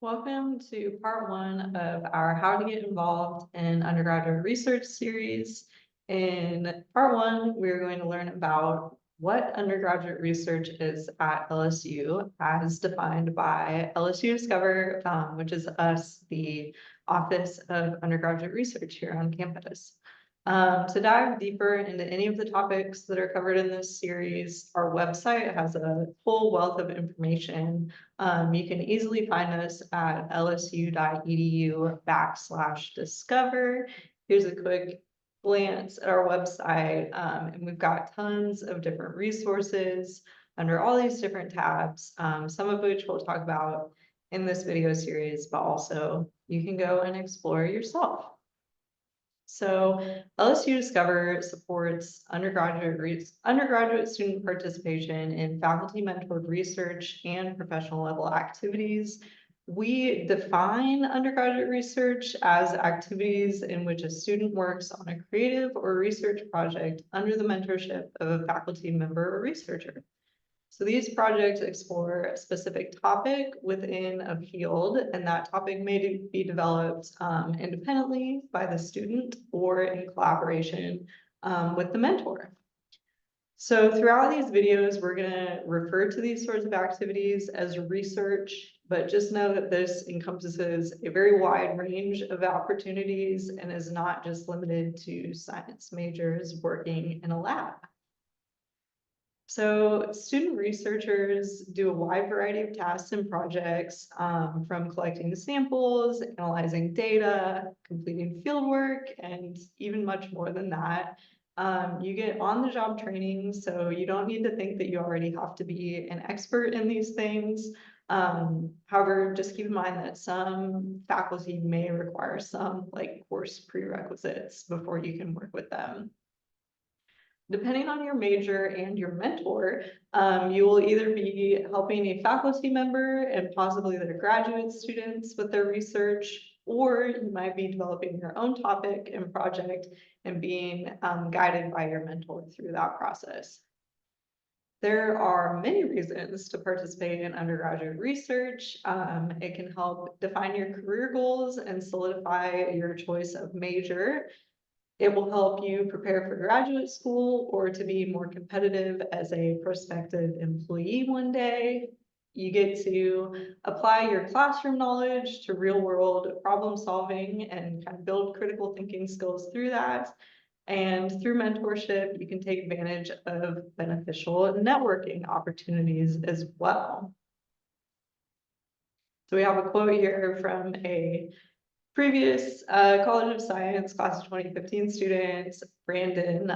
Welcome to part one of our How to Get Involved in Undergraduate Research series. In part one, we're going to learn about what undergraduate research is at LSU as defined by LSU Discover, which is us, the Office of Undergraduate Research here on campus. To dive deeper into any of the topics that are covered in this series, our website has a full wealth of information. You can easily find us at lsu.edu/discover. Here's a quick glance at our website, and we've got tons of different resources under all these different tabs, some of which we'll talk about in this video series, but also you can go and explore yourself. So LSU Discover supports undergraduate student participation in faculty mentored research and professional level activities. We define undergraduate research as activities in which a student works on a creative or research project under the mentorship of a faculty member or researcher. So these projects explore a specific topic within a field, and that topic may be developed independently by the student or in collaboration with the mentor. So throughout these videos, we're going to refer to these sorts of activities as research, but just know that this encompasses a very wide range of opportunities and is not just limited to science majors working in a lab. So student researchers do a wide variety of tasks and projects, from collecting samples, analyzing data, completing fieldwork, and even much more than that. You get on-the-job training, so you don't need to think that you already have to be an expert in these things. However, just keep in mind that some faculty may require some course prerequisites before you can work with them. Depending on your major and your mentor, you will either be helping a faculty member and possibly their graduate students with their research, or you might be developing your own topic and project and being guided by your mentor through that process. There are many reasons to participate in undergraduate research. It can help define your career goals and solidify your choice of major. It will help you prepare for graduate school or to be more competitive as a prospective employee one day. You get to apply your classroom knowledge to real world problem solving and kind of build critical thinking skills through that. And through mentorship, you can take advantage of beneficial networking opportunities as well. So we have a quote here from a previous College of Science class of 2015 students, Brandon,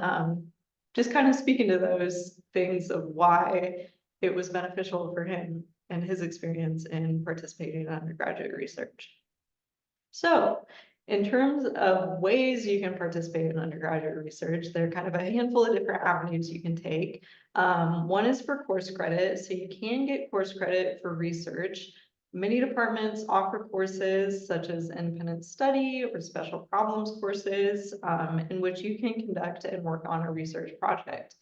just kind of speaking to those things of why it was beneficial for him and his experience in participating in undergraduate research. So in terms of ways you can participate in undergraduate research, there are kind of a handful of different avenues you can take. One is for course credit. So you can get course credit for research. Many departments offer courses such as independent study or special problems courses, in which you can conduct and work on a research project.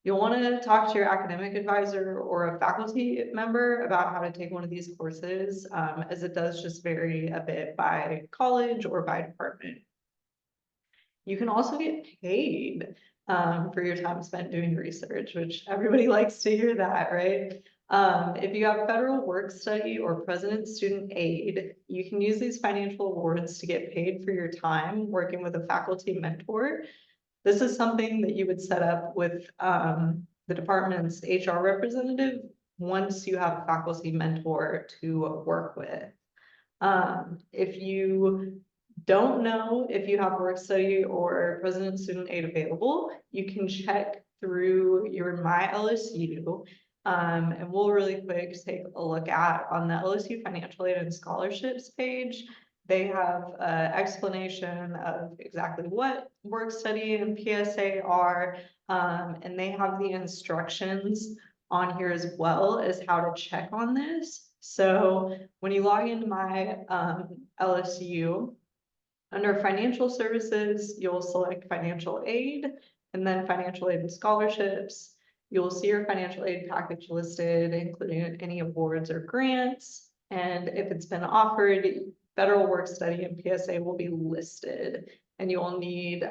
You'll want to talk to your academic advisor or a faculty member about how to take one of these courses, as it does just vary a bit by college or by department. You can also get paid for your time spent doing research, which everybody likes to hear that, right? If you have federal work study or president's student aid, you can use these financial awards to get paid for your time working with a faculty mentor. This is something that you would set up with the department's HR representative once you have a faculty mentor to work with. If you don't know if you have work study or president's student aid available, you can check through your My LSU. And we'll really quick take a look at on the LSU financial aid and scholarships page. They have an explanation of exactly what work study and PSA are, and they have the instructions on here as well as how to check on this. So when you log into My LSU, under financial services, you'll select financial aid and then financial aid and scholarships. You'll see your financial aid package listed, including any awards or grants. And if it's been offered, federal work study and PSA will be listed, and you will need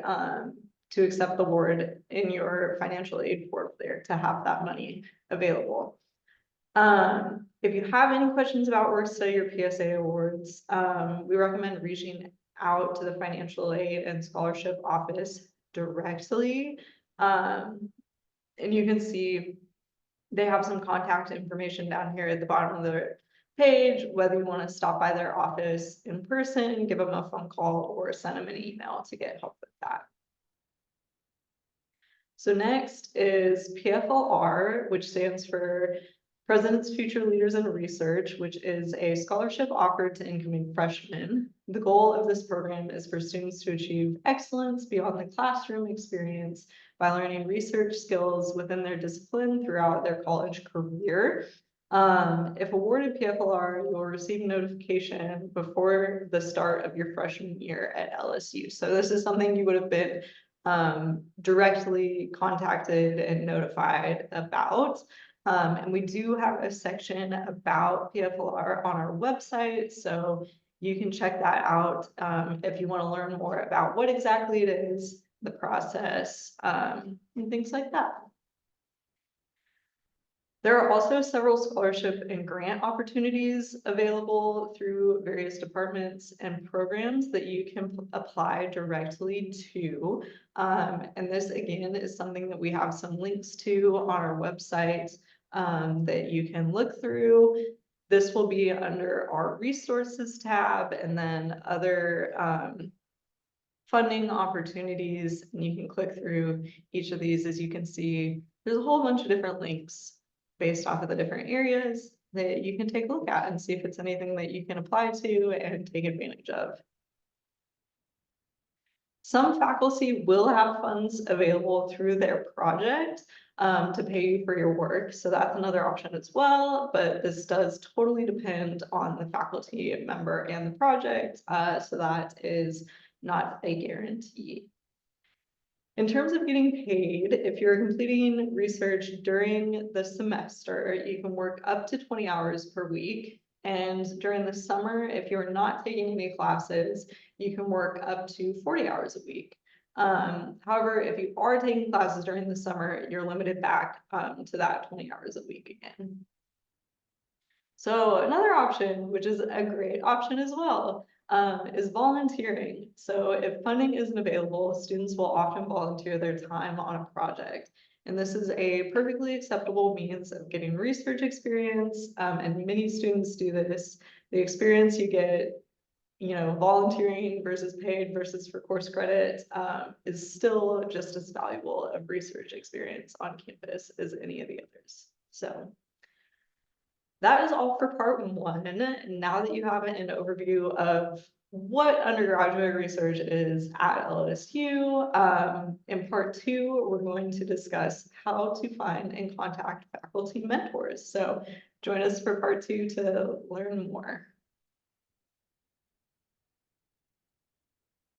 to accept the award in your financial aid form there to have that money available. If you have any questions about work study or PSA awards, we recommend reaching out to the financial aid and scholarship office directly. And you can see they have some contact information down here at the bottom of the page, whether you want to stop by their office in person, give them a phone call, or send them an email to get help with that. So next is PFLR, which stands for President's Future Leaders in Research, which is a scholarship offered to incoming freshmen. The goal of this program is for students to achieve excellence beyond the classroom experience by learning research skills within their discipline throughout their college career. If awarded PFLR, you will receive notification before the start of your freshman year at LSU. So this is something you would have been directly contacted and notified about. And we do have a section about PFLR on our website, so you can check that out if you want to learn more about what exactly it is, the process, and things like that. There are also several scholarship and grant opportunities available through various departments and programs that you can apply directly to. And this, again, is something that we have some links to on our website that you can look through. This will be under our resources tab, and then other funding opportunities, and you can click through each of these. As you can see, there's a whole bunch of different links based off of the different areas that you can take a look at and see if it's anything that you can apply to and take advantage of. Some faculty will have funds available through their project to pay you for your work. So that's another option as well, but this does totally depend on the faculty member and the project. So that is not a guarantee. In terms of getting paid, if you're completing research during the semester, you can work up to 20 hours per week. And during the summer, if you're not taking any classes, you can work up to 40 hours a week. However, if you are taking classes during the summer, you're limited back to that 20 hours a week again. So another option, which is a great option as well, is volunteering. So if funding isn't available, students will often volunteer their time on a project. And this is a perfectly acceptable means of getting research experience, and many students do this. The experience you get, volunteering versus paid versus for course credit is still just as valuable of research experience on campus as any of the others. So that is all for part one. Now that you have an overview of what undergraduate research is at LSU, in part two, we're going to discuss how to find and contact faculty mentors. So join us for part two to learn more.